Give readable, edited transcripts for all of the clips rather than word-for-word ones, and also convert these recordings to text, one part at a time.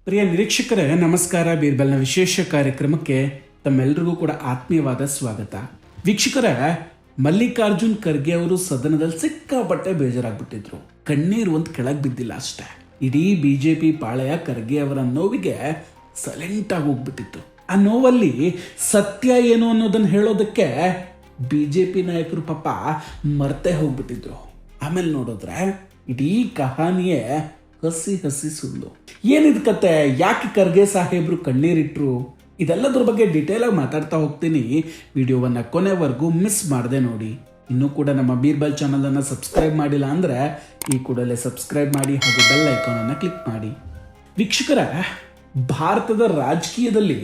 ಪ್ರಿಯ ನಿರೀಕ್ಷಕರೇ ನಮಸ್ಕಾರ. ಬೀರ್ಬಲ್ನ ವಿಶೇಷ ಕಾರ್ಯಕ್ರಮಕ್ಕೆ ತಮ್ಮೆಲ್ಲರಿಗೂ ಕೂಡ ಆತ್ಮೀಯವಾದ ಸ್ವಾಗತ. ವೀಕ್ಷಕರೇ, ಮಲ್ಲಿಕಾರ್ಜುನ್ ಖರ್ಗೆ ಅವರು ಸದನದಲ್ಲಿ ಸಿಕ್ಕಾಪಟ್ಟೆ ಬೇಜಾರಾಗ್ಬಿಟ್ಟಿದ್ರು. ಕಣ್ಣೀರು ಒಂದು ಕೆಳಗೆ ಬಿದ್ದಿಲ್ಲ ಅಷ್ಟೇ. ಇಡೀ ಬಿಜೆಪಿ ಪಾಳೆಯ ಖರ್ಗೆ ಅವರ ನೋವಿಗೆ ಸೈಲೆಂಟ್ ಆಗಿ ಹೋಗ್ಬಿಟ್ಟಿತ್ತು. ಆ ನೋವಲ್ಲಿ ಸತ್ಯ ಏನು ಅನ್ನೋದನ್ನ ಹೇಳೋದಕ್ಕೆ ಬಿಜೆಪಿ ನಾಯಕರು ಪಾಪ ಮರ್ತೆ ಹೋಗ್ಬಿಟ್ಟಿದ್ರು. ಆಮೇಲೆ ನೋಡಿದ್ರೆ ಇಡೀ ಕಹಾನಿಯೇ ಹಸಿ ಹಸಿ ಸುಳ್ಳು. ಏನಿದ್ ಕತೆ, ಯಾಕೆ ಖರ್ಗೆ ಸಾಹೇಬ್ರು ಕಣ್ಣೀರಿಟ್ರು, ಇದೆಲ್ಲದ್ರ ಬಗ್ಗೆ ಡೀಟೇಲ್ ಆಗಿ ಮಾತಾಡ್ತಾ ಹೋಗ್ತೀನಿ. ವಿಡಿಯೋವನ್ನ ಕೊನೆವರೆಗೂ ಮಿಸ್ ಮಾಡದೆ ನೋಡಿ. ಇನ್ನೂ ಕೂಡ ನಮ್ಮ ಬೀರ್ಬಲ್ ಚಾನಲ್ ಅನ್ನ ಸಬ್ಸ್ಕ್ರೈಬ್ ಮಾಡಿಲ್ಲ ಅಂದ್ರೆ ಈ ಕೂಡಲೇ ಸಬ್ಸ್ಕ್ರೈಬ್ ಮಾಡಿ ಹಾಗೂ ಬೆಲ್ ಐಕಾನ್ ಅನ್ನ ಕ್ಲಿಕ್ ಮಾಡಿ. ವೀಕ್ಷಕರ, ಭಾರತದ ರಾಜಕೀಯದಲ್ಲಿ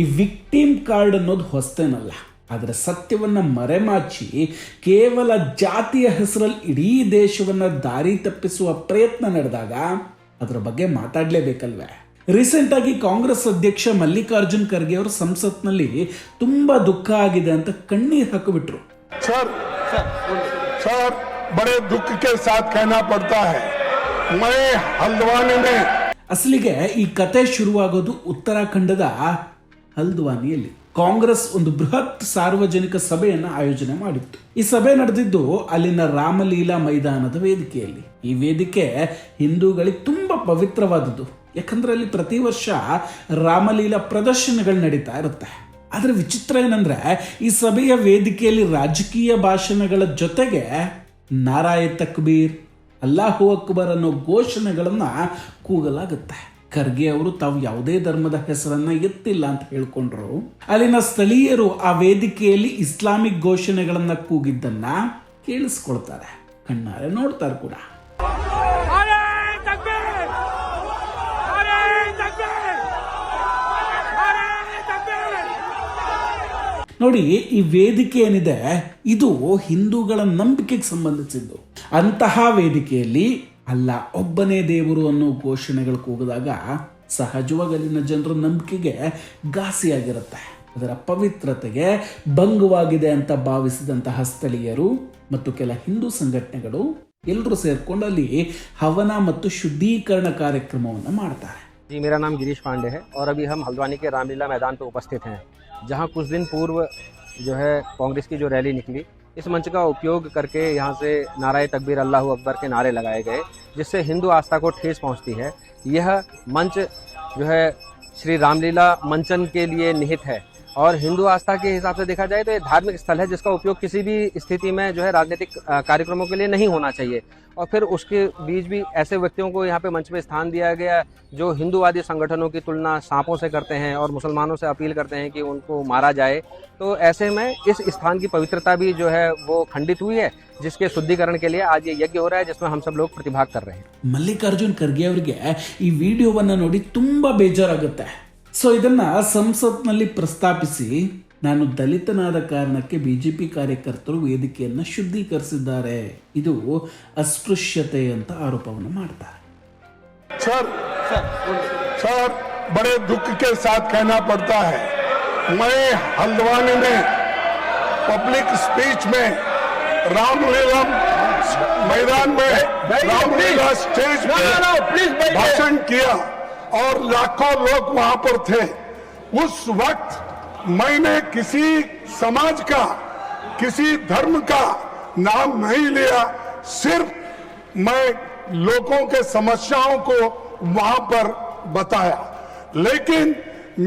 ಈ ವಿಕ್ಟಿಮ್ ಕಾರ್ಡ್ ಅನ್ನೋದು ಹೊಸ್ತೇನಲ್ಲ. ಆದರೆ ಸತ್ಯವನ್ನ ಮರೆಮಾಚಿ ಕೇವಲ ಜಾತಿಯ ಹೆಸರಲ್ಲಿ ಇಡೀ ದೇಶವನ್ನ ದಾರಿ ತಪ್ಪಿಸುವ ಪ್ರಯತ್ನ ನಡೆದಾಗ ಅದರ ಬಗ್ಗೆ ಮಾತಾಡಲೇಬೇಕಲ್ವೇ. ರೀಸೆಂಟ್ ಆಗಿ ಕಾಂಗ್ರೆಸ್ ಅಧ್ಯಕ್ಷ ಮಲ್ಲಿಕಾರ್ಜುನ್ ಖರ್ಗೆ ಅವರು ಸಂಸತ್ನಲ್ಲಿ ತುಂಬಾ ದುಃಖ ಆಗಿದೆ ಅಂತ ಕಣ್ಣೀರು ಹಾಕಿಬಿಟ್ರು. सर बड़े दुख के साथ कहना पड़ता है, मैं हल्द्वानी में. ಅಸಲಿಗೆ ಈ ಕತೆ ಶುರುವಾಗೋದು ಉತ್ತರಾಖಂಡದ ಹಲ್ದ್ವಾನಿಯಲ್ಲಿ. ಕಾಂಗ್ರೆಸ್ ಒಂದು ಬೃಹತ್ ಸಾರ್ವಜನಿಕ ಸಭೆಯನ್ನ ಆಯೋಜನೆ ಮಾಡಿತ್ತು. ಈ ಸಭೆ ನಡೆದಿದ್ದು ಅಲ್ಲಿನ ರಾಮಲೀಲಾ ಮೈದಾನದ ವೇದಿಕೆಯಲ್ಲಿ. ಈ ವೇದಿಕೆ ಹಿಂದೂಗಳಿಗೆ ತುಂಬಾ ಪವಿತ್ರವಾದದ್ದು. ಯಾಕಂದ್ರೆ ಅಲ್ಲಿ ಪ್ರತಿ ವರ್ಷ ರಾಮಲೀಲಾ ಪ್ರದರ್ಶನಗಳು ನಡೀತಾ ಇರುತ್ತೆ. ಆದ್ರೆ ವಿಚಿತ್ರ ಏನಂದ್ರೆ ಈ ಸಭೆಯ ವೇದಿಕೆಯಲ್ಲಿ ರಾಜಕೀಯ ಭಾಷಣಗಳ ಜೊತೆಗೆ ನಾರಾಯ ತಕ್ಬೀರ್, ಅಲ್ಲಾಹು ಅಕ್ಬರ್ ಅನ್ನೋ ಘೋಷಣೆಗಳನ್ನ ಕೂಗಲಾಗುತ್ತೆ. ಖರ್ಗೆ ಅವರು ತಾವು ಯಾವುದೇ ಧರ್ಮದ ಹೆಸರನ್ನ ಎತ್ತಿಲ್ಲ ಅಂತ ಹೇಳ್ಕೊಂಡ್ರು. ಅಲ್ಲಿನ ಸ್ಥಳೀಯರು ಆ ವೇದಿಕೆಯಲ್ಲಿ ಇಸ್ಲಾಮಿಕ್ ಘೋಷಣೆಗಳನ್ನ ಕೂಗಿದ್ದನ್ನ ಕೇಳಿಸ್ಕೊಳ್ತಾರೆ, ಕಣ್ಣಾರೆ ನೋಡ್ತಾರೆ ಕೂಡ. ನೋಡಿ, ಈ ವೇದಿಕೆ ಏನಿದೆ ಇದು ಹಿಂದೂಗಳ ನಂಬಿಕೆಗೆ ಸಂಬಂಧಿಸಿದ್ದು. ಅಂತಹ ವೇದಿಕೆಯಲ್ಲಿ ಅಲ್ಲ ಒಬ್ಬನೇ ದೇವರು ಅನ್ನೋ ಘೋಷಣೆಗಳು ಕೂಗಿದಾಗ ಸಹಜವಾಗಿ ಅಲ್ಲಿನ ಜನರ ನಂಬಿಕೆಗೆ ಘಾಸಿಯಾಗಿರುತ್ತೆ. ಅದರ ಪವಿತ್ರತೆಗೆ ಭಂಗವಾಗಿದೆ ಅಂತ ಭಾವಿಸಿದಂತಹ ಸ್ಥಳೀಯರು ಮತ್ತು ಕೆಲ ಹಿಂದೂ ಸಂಘಟನೆಗಳು ಎಲ್ಲರೂ ಸೇರ್ಕೊಂಡು ಅಲ್ಲಿ ಹವನ ಮತ್ತು ಶುದ್ಧೀಕರಣ ಕಾರ್ಯಕ್ರಮವನ್ನು ಮಾಡ್ತಾರೆ. जी, मेरा नाम गिरीश पांडे है और अभी हम हल्द्वानी के रामलीला मैदान पर उपस्थित हैं, जहां कुछ दिन पूर्व जो है कांग्रेस की जो रैली निकली, इस मंच का उपयोग करके यहां से नाराए तकबीर अल्लाहू अकबर के नारे लगाए गए, जिससे हिंदू आस्था को ठेस पहुंचती है. यह मंच जो है श्री रामलीला मंचन के लिए निहित है और हिंदू आस्था के हिसाब से देखा जाए तो ये धार्मिक स्थल है, जिसका उपयोग किसी भी स्थिति में जो है राजनीतिक कार्यक्रमों के लिए नहीं होना चाहिए. और फिर उसके बीच भी ऐसे व्यक्तियों को यहाँ पे मंच में स्थान दिया गया जो हिंदूवादी संगठनों की तुलना सांपों से करते हैं और मुसलमानों से अपील करते हैं कि उनको मारा जाए. तो ऐसे में इस स्थान की पवित्रता भी जो है वो खंडित हुई है, जिसके शुद्धिकरण के लिए आज ये यज्ञ हो रहा है, जिसमें हम सब लोग प्रतिभाग कर रहे हैं. ಮಲ್ಲಿಕಾರ್ಜುನ್ ಖರ್ಗೆ ಅವರಿಗೆ ಈ ವಿಡಿಯೋವನ್ನ ನೋಡಿ ತುಂಬಾ ಬೇಜಾರಾಗುತ್ತೆ. ಸೊ ಇದನ್ನ ಸಂಸತ್ನಲ್ಲಿ ಪ್ರಸ್ತಾಪಿಸಿ, ನಾನು ದಲಿತನಾದ ಕಾರಣಕ್ಕೆ ಬಿಜೆಪಿ ಕಾರ್ಯಕರ್ತರು ವೇದಿಕೆಯನ್ನ ಶುದ್ಧೀಕರಿಸಿದ್ದಾರೆ, ಇದು ಅಸ್ಪೃಶ್ಯತೆ ಅಂತ ಆರೋಪವನ್ನು ಮಾಡ್ತಾರೆ. सर बड़े दुख के साथ कहना पड़ता है, मैं हल्द्वानी में पब्लिक स्पीच में रामलीला मैदान में रामलीला स्टेज पे भाषण किया और लाखों लोग वहां पर थे. उस वक्त मैंने किसी समाज का, किसी धर्म का नाम नहीं लिया, सिर्फ मैं लोगों के समस्याओं को वहां पर बताया. लेकिन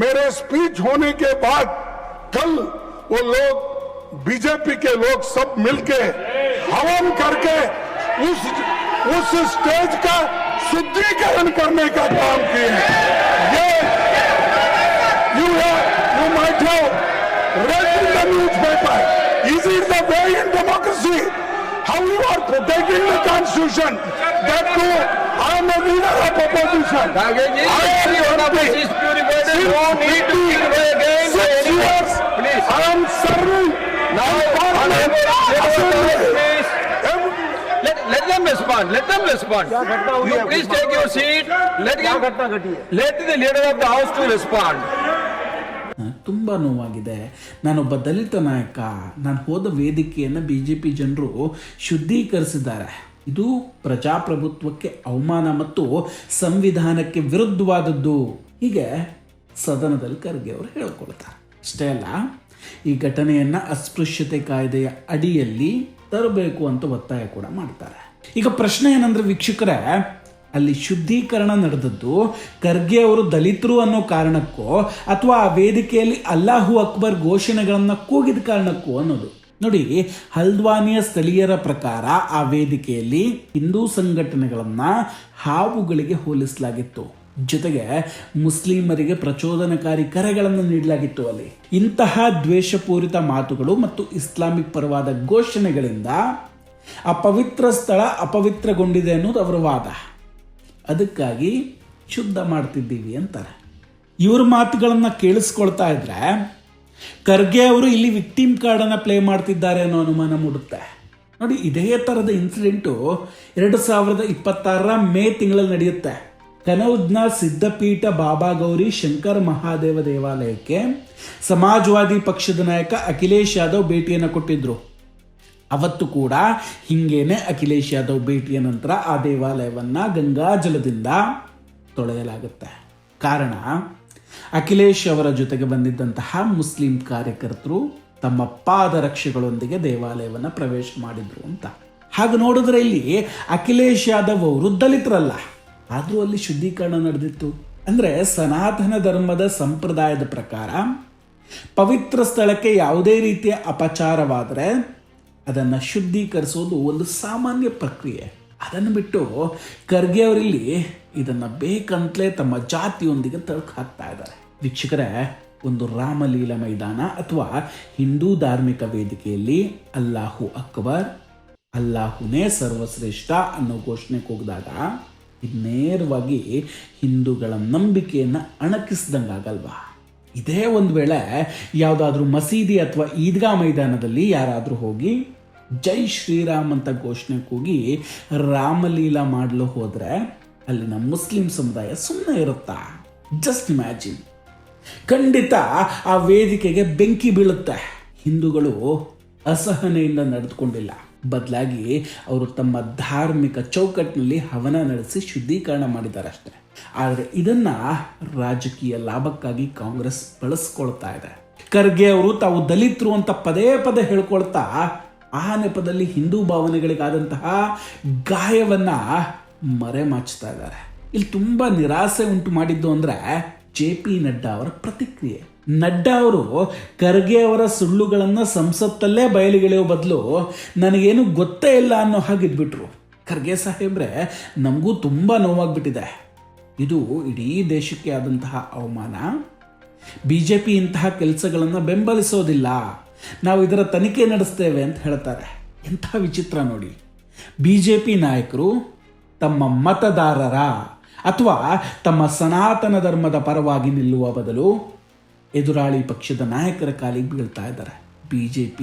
मेरे स्पीच होने के बाद कल वो लोग, बीजेपी के लोग सब मिलके हवन करके उस स्टेज का शुद्धिकरण करने का काम किए हैं. ये you might have read in the newspaper. Is it the way in democracy? How you are protecting the constitution? That too, I am a leader of opposition. I am serving. Let them respond. You please take your seat. Let the leader of the house to respond. ತುಂಬಾ ನೋವಾಗಿದೆ. ನಾನೊಬ್ಬ ದಲಿತ ನಾಯಕ, ನಾನು ಹೋದ ವೇದಿಕೆಯನ್ನು BJP ಜನರು ಶುದ್ಧೀಕರಿಸಿದ್ದಾರೆ. ಇದು ಪ್ರಜಾಪ್ರಭುತ್ವಕ್ಕೆ ಅವಮಾನ ಮತ್ತು ಸಂವಿಧಾನಕ್ಕೆ ವಿರುದ್ಧವಾದದ್ದು. ಹೀಗೆ ಸದನದಲ್ಲಿ ಖರ್ಗೆ ಅವರು ಹೇಳ್ಕೊಳ್ತಾರೆ. ಅಷ್ಟೇ ಅಲ್ಲ, ಈ ಘಟನೆಯನ್ನು ಅಸ್ಪೃಶ್ಯತೆ ಕಾಯ್ದೆಯ ಅಡಿಯಲ್ಲಿ ತರಬೇಕು ಅಂತ ಒತ್ತಾಯ ಕೂಡ ಮಾಡ್ತಾರೆ. ಈಗ ಪ್ರಶ್ನೆ ಏನಂದ್ರೆ ವೀಕ್ಷಕರೇ, ಅಲ್ಲಿ ಶುದ್ಧೀಕರಣ ನಡೆದದ್ದು ಖರ್ಗೆ ಅವರು ದಲಿತರು ಅನ್ನೋ ಕಾರಣಕ್ಕೋ ಅಥವಾ ಆ ವೇದಿಕೆಯಲ್ಲಿ ಅಲ್ಲಾಹು ಅಕ್ಬರ್ ಘೋಷಣೆಗಳನ್ನು ಕೂಗಿದ ಕಾರಣಕ್ಕೋ ಅನ್ನೋದು. ನೋಡಿ, ಹಲ್ದ್ವಾನಿಯ ಸ್ಥಳೀಯರ ಪ್ರಕಾರ ಆ ವೇದಿಕೆಯಲ್ಲಿ ಹಿಂದೂ ಸಂಘಟನೆಗಳನ್ನ ಹಾವುಗಳಿಗೆ ಹೋಲಿಸಲಾಗಿತ್ತು. ಜೊತೆಗೆ ಮುಸ್ಲಿಮರಿಗೆ ಪ್ರಚೋದನಕಾರಿ ಕರೆಗಳನ್ನು ನೀಡಲಾಗಿತ್ತು. ಅಲ್ಲಿ ಇಂತಹ ದ್ವೇಷಪೂರಿತ ಮಾತುಗಳು ಮತ್ತು ಇಸ್ಲಾಮಿಕ್ ಪರವಾದ ಘೋಷಣೆಗಳಿಂದ ಆ ಪವಿತ್ರ ಸ್ಥಳ ಅಪವಿತ್ರಗೊಂಡಿದೆ ಅನ್ನೋದು ಅವರ ವಾದ. ಅದಕ್ಕಾಗಿ ಶುದ್ಧ ಮಾಡ್ತಿದ್ದೀವಿ ಅಂತಾರೆ. ಇವ್ರ ಮಾತುಗಳನ್ನು ಕೇಳಿಸ್ಕೊಳ್ತಾ ಇದ್ರೆ ಖರ್ಗೆ ಅವರು ಇಲ್ಲಿ ವಿಕ್ಟಿಮ್ ಕಾರ್ಡನ್ನು ಪ್ಲೇ ಮಾಡ್ತಿದ್ದಾರೆ ಅನ್ನೋ ಅನುಮಾನ ಮೂಡುತ್ತೆ. ನೋಡಿ, ಇದೇ ಥರದ ಇನ್ಸಿಡೆಂಟು 2026 ಮೇ ತಿಂಗಳಲ್ಲಿ ನಡೆಯುತ್ತೆ. ಕನೌಜ್ನ ಸಿದ್ಧಪೀಠ ಬಾಬಾ ಗೌರಿ ಶಂಕರ್ ಮಹಾದೇವ ದೇವಾಲಯಕ್ಕೆ ಸಮಾಜವಾದಿ ಪಕ್ಷದ ನಾಯಕ ಅಖಿಲೇಶ್ ಯಾದವ್ ಭೇಟಿಯನ್ನು ಕೊಟ್ಟಿದ್ರು. ಅವತ್ತು ಕೂಡ ಹಿಂಗೇನೆ ಅಖಿಲೇಶ್ ಯಾದವ್ ಭೇಟಿಯ ನಂತರ ಆ ದೇವಾಲಯವನ್ನ ಗಂಗಾಜಲದಿಂದ ತೊಳೆಯಲಾಗುತ್ತೆ. ಕಾರಣ, ಅಖಿಲೇಶ್ ಅವರ ಜೊತೆಗೆ ಬಂದಿದ್ದಂತಹ ಮುಸ್ಲಿಂ ಕಾರ್ಯಕರ್ತರು ತಮ್ಮ ಪಾದರಕ್ಷೆಗಳೊಂದಿಗೆ ದೇವಾಲಯವನ್ನು ಪ್ರವೇಶ ಮಾಡಿದ್ರು ಅಂತ. ಹಾಗೆ ನೋಡಿದ್ರೆ ಇಲ್ಲಿ ಅಖಿಲೇಶ್ ಯಾದವ್ ಅವರು ದಲಿತರಲ್ಲ, ಆದರೂ ಅಲ್ಲಿ ಶುದ್ಧೀಕರಣ ನಡೆದಿತ್ತು. ಅಂದರೆ ಸನಾತನ ಧರ್ಮದ ಸಂಪ್ರದಾಯದ ಪ್ರಕಾರ ಪವಿತ್ರ ಸ್ಥಳಕ್ಕೆ ಯಾವುದೇ ರೀತಿಯ ಅಪಚಾರವಾದರೆ ಅದನ್ನು ಶುದ್ಧೀಕರಿಸೋದು ಒಂದು ಸಾಮಾನ್ಯ ಪ್ರಕ್ರಿಯೆ. ಅದನ್ನು ಬಿಟ್ಟು ಖರ್ಗೆ ಅವರಿಲ್ಲಿ ಇದನ್ನು ಬೇಕಂತಲೇ ತಮ್ಮ ಜಾತಿಯೊಂದಿಗೆ ತಳಕು ಹಾಕ್ತಾ ಇದ್ದಾರೆ. ವೀಕ್ಷಕರೇ, ಒಂದು ರಾಮಲೀಲಾ ಮೈದಾನ ಅಥವಾ ಹಿಂದೂ ಧಾರ್ಮಿಕ ವೇದಿಕೆಯಲ್ಲಿ ಅಲ್ಲಾಹು ಅಕ್ಬರ್, ಅಲ್ಲಾಹುನೇ ಸರ್ವಶ್ರೇಷ್ಠ ಅನ್ನೋ ಘೋಷಣೆ ಕೂಗಿದಾಗ ಇದು ನೇರವಾಗಿ ಹಿಂದೂಗಳ ನಂಬಿಕೆಯನ್ನು ಅಣಕಿಸ್ದಂಗಾಗಲ್ವಾ? ಇದೇ ಒಂದು ವೇಳೆ ಯಾವುದಾದ್ರೂ ಮಸೀದಿ ಅಥವಾ ಈದ್ಗಾ ಮೈದಾನದಲ್ಲಿ ಯಾರಾದರೂ ಹೋಗಿ ಜೈ ಶ್ರೀರಾಮ್ ಅಂತ ಘೋಷಣೆ ಕೂಗಿ ರಾಮಲೀಲಾ ಮಾಡಲು ಹೋದರೆ ಅಲ್ಲಿನ ಮುಸ್ಲಿಂ ಸಮುದಾಯ ಸುಮ್ಮನೆ ಇರುತ್ತಾ? Just imagine. ಖಂಡಿತ ಆ ವೇದಿಕೆಗೆ ಬೆಂಕಿ ಬೀಳುತ್ತೆ. ಹಿಂದೂಗಳು ಅಸಹನೆಯಿಂದ ನಡೆದುಕೊಂಡಿಲ್ಲ, ಬದಲಾಗಿ ಅವರು ತಮ್ಮ ಧಾರ್ಮಿಕ ಚೌಕಟ್ಟಿನಲ್ಲಿ ಹವನ ನಡೆಸಿ ಶುದ್ಧೀಕರಣ ಮಾಡಿದ್ದಾರೆ ಅಷ್ಟೇ. ಆದರೆ ಇದನ್ನ ರಾಜಕೀಯ ಲಾಭಕ್ಕಾಗಿ ಕಾಂಗ್ರೆಸ್ ಬಳಸ್ಕೊಳ್ತಾ ಇದೆ. ಖರ್ಗೆ ಅವರು ತಾವು ದಲಿತರು ಅಂತ ಪದೇ ಪದೇ ಹೇಳ್ಕೊಳ್ತಾ ಆ ನೆಪದಲ್ಲಿ ಹಿಂದೂ ಭಾವನೆಗಳಿಗಾದಂತಹ ಗಾಯವನ್ನ ಮರೆಮಾಚ್ತಾ ಇದ್ದಾರೆ. ಇಲ್ಲಿ ತುಂಬಾ ನಿರಾಸೆ ಉಂಟು ಮಾಡಿದ್ದು ಅಂದ್ರೆ JP ನಡ್ಡಾ ಅವರ ಪ್ರತಿಕ್ರಿಯೆ. ನಡ್ಡಾ ಅವರು ಖರ್ಗೆ ಅವರ ಸುಳ್ಳುಗಳನ್ನು ಸಂಸತ್ತಲ್ಲೇ ಬಯಲಿಗೆಳೆಯೋ ಬದಲು ನನಗೇನು ಗೊತ್ತೇ ಇಲ್ಲ ಅನ್ನೋ ಹಾಗಿದ್ಬಿಟ್ರು. ಖರ್ಗೆ ಸಾಹೇಬ್ರೆ, ನಮಗೂ ತುಂಬಾ ನೋವಾಗ್ಬಿಟ್ಟಿದೆ. ಇದು ಇಡೀ ದೇಶಕ್ಕೆ ಆದಂತಹ ಅವಮಾನ. BJP ಇಂತಹ ಕೆಲಸಗಳನ್ನು ಬೆಂಬಲಿಸೋದಿಲ್ಲ, ನಾವು ಇದರ ತನಿಖೆ ನಡೆಸ್ತೇವೆ ಅಂತ ಹೇಳ್ತಾರೆ. ಎಂಥ ವಿಚಿತ್ರ ನೋಡಿ. BJP ನಾಯಕರು ತಮ್ಮ ಮತದಾರರ ಅಥವಾ ತಮ್ಮ ಸನಾತನ ಧರ್ಮದ ಪರವಾಗಿ ನಿಲ್ಲುವ ಬದಲು ಎದುರಾಳಿ ಪಕ್ಷದ ನಾಯಕರ ಕಾಲಿಗೆ ಬೀಳ್ತಾ ಇದ್ದಾರೆ. BJP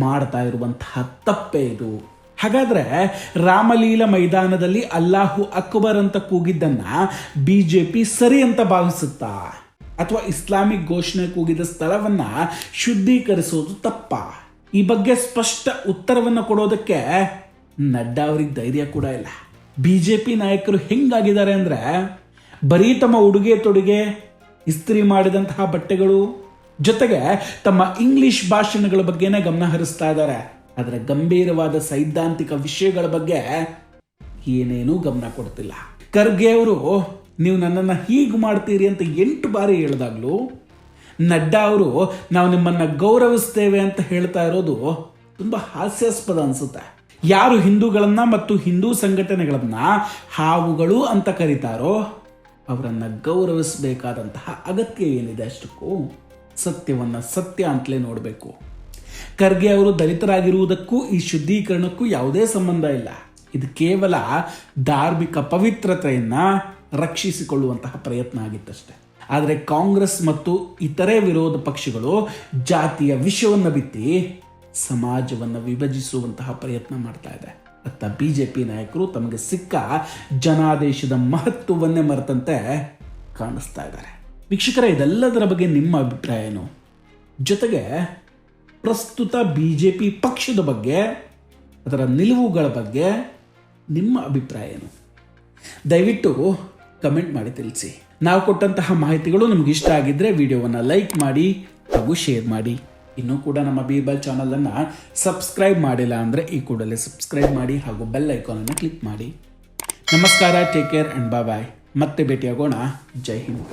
ಮಾಡ್ತಾ ಇರುವಂತಹ ತಪ್ಪೇ ಇದು. ಹಾಗಾದ್ರೆ ರಾಮಲೀಲಾ ಮೈದಾನದಲ್ಲಿ ಅಲ್ಲಾಹು ಅಕ್ಬರ್ ಅಂತ ಕೂಗಿದ್ದನ್ನ BJP ಸರಿ ಅಂತ ಭಾವಿಸುತ್ತಾ? ಅಥವಾ ಇಸ್ಲಾಮಿಕ್ ಘೋಷಣೆ ಕೂಗಿದ ಸ್ಥಳವನ್ನ ಶುದ್ಧೀಕರಿಸೋದು ತಪ್ಪ? ಈ ಬಗ್ಗೆ ಸ್ಪಷ್ಟ ಉತ್ತರವನ್ನು ಕೊಡೋದಕ್ಕೆ ನಡ್ಡಾ ಅವರಿಗೆ ಧೈರ್ಯ ಕೂಡ ಇಲ್ಲ. BJP ನಾಯಕರು ಹೆಂಗಾಗಿದ್ದಾರೆ ಅಂದ್ರೆ ಬರೀ ತಮ್ಮ ಉಡುಗೆ ತೊಡುಗೆ, ಇಸ್ತ್ರಿ ಮಾಡಿದಂತಹ ಬಟ್ಟೆಗಳು ಜೊತೆಗೆ ತಮ್ಮ ಇಂಗ್ಲಿಷ್ ಭಾಷಣಗಳ ಬಗ್ಗೆನೇ ಗಮನ ಹರಿಸ್ತಾ ಇದ್ದಾರೆ. ಆದರೆ ಗಂಭೀರವಾದ ಸೈದ್ಧಾಂತಿಕ ವಿಷಯಗಳ ಬಗ್ಗೆ ಏನೇನೂ ಗಮನ ಕೊಡ್ತಿಲ್ಲ. ಖರ್ಗೆ ಅವರು ನೀವು ನನ್ನನ್ನು ಹೀಗೆ ಮಾಡ್ತೀರಿ ಅಂತ 8 ಬಾರಿ ಹೇಳಿದಾಗಲೂ ನಡ್ಡಾ ಅವರು ನಾವು ನಿಮ್ಮನ್ನು ಗೌರವಿಸ್ತೇವೆ ಅಂತ ಹೇಳ್ತಾ ಇರೋದು ತುಂಬ ಹಾಸ್ಯಾಸ್ಪದ ಅನಿಸುತ್ತೆ. ಯಾರು ಹಿಂದೂಗಳನ್ನ ಮತ್ತು ಹಿಂದೂ ಸಂಘಟನೆಗಳನ್ನ ಹಾವುಗಳು ಅಂತ ಕರೀತಾರೋ ಅವರನ್ನು ಗೌರವಿಸಬೇಕಾದಂತಹ ಅಗತ್ಯ ಏನಿದೆ? ಅಷ್ಟಕ್ಕೂ ಸತ್ಯವನ್ನು ಸತ್ಯ ಅಂತಲೇ ನೋಡಬೇಕು. ಖರ್ಗೆ ಅವರು ದಲಿತರಾಗಿರುವುದಕ್ಕೂ ಈ ಶುದ್ಧೀಕರಣಕ್ಕೂ ಯಾವುದೇ ಸಂಬಂಧ ಇಲ್ಲ. ಇದು ಕೇವಲ ಧಾರ್ಮಿಕ ಪವಿತ್ರತೆಯನ್ನು ರಕ್ಷಿಸಿಕೊಳ್ಳುವಂತಹ ಪ್ರಯತ್ನ ಆಗಿತ್ತಷ್ಟೆ. ಆದರೆ ಕಾಂಗ್ರೆಸ್ ಮತ್ತು ಇತರೆ ವಿರೋಧ ಪಕ್ಷಗಳು ಜಾತಿಯ ವಿಷವನ್ನು ಬಿತ್ತಿ ಸಮಾಜವನ್ನು ವಿಭಜಿಸುವಂತಹ ಪ್ರಯತ್ನ ಮಾಡ್ತಾ ಇದೆ. ಅತ್ತ BJP ನಾಯಕರು ತಮಗೆ ಸಿಕ್ಕ ಜನಾದೇಶದ ಮಹತ್ವವನ್ನೇ ಮರೆತಂತೆ ಕಾಣಿಸ್ತಾ ಇದ್ದಾರೆ. ವೀಕ್ಷಕರೇ, ಇದೆಲ್ಲದರ ಬಗ್ಗೆ ನಿಮ್ಮ ಅಭಿಪ್ರಾಯ ಏನು? ಜೊತೆಗೆ ಪ್ರಸ್ತುತ BJP ಪಕ್ಷದ ಬಗ್ಗೆ, ಅದರ ನಿಲುವುಗಳ ಬಗ್ಗೆ ನಿಮ್ಮ ಅಭಿಪ್ರಾಯ ಏನು? ದಯವಿಟ್ಟು ಕಮೆಂಟ್ ಮಾಡಿ ತಿಳಿಸಿ. ನಾವು ಕೊಟ್ಟಂತಹ ಮಾಹಿತಿಗಳು ನಿಮ್ಗೆ ಇಷ್ಟ ಆಗಿದ್ದರೆ ವಿಡಿಯೋವನ್ನು ಲೈಕ್ ಮಾಡಿ ಹಾಗೂ ಶೇರ್ ಮಾಡಿ. ಇನ್ನೂ ಕೂಡ ನಮ್ಮ ಬೀರ್ಬಲ್ ಚಾನಲನ್ನು ಸಬ್ಸ್ಕ್ರೈಬ್ ಮಾಡಿಲ್ಲ ಅಂದರೆ ಈ ಕೂಡಲೇ ಸಬ್ಸ್ಕ್ರೈಬ್ ಮಾಡಿ ಹಾಗೂ ಬೆಲ್ ಐಕಾನನ್ನು ಕ್ಲಿಕ್ ಮಾಡಿ. ನಮಸ್ಕಾರ, ಟೇಕ್ ಕೇರ್ ಆ್ಯಂಡ್ ಬಾಯ್. ಮತ್ತೆ ಭೇಟಿಯಾಗೋಣ. ಜೈ ಹಿಂದ್.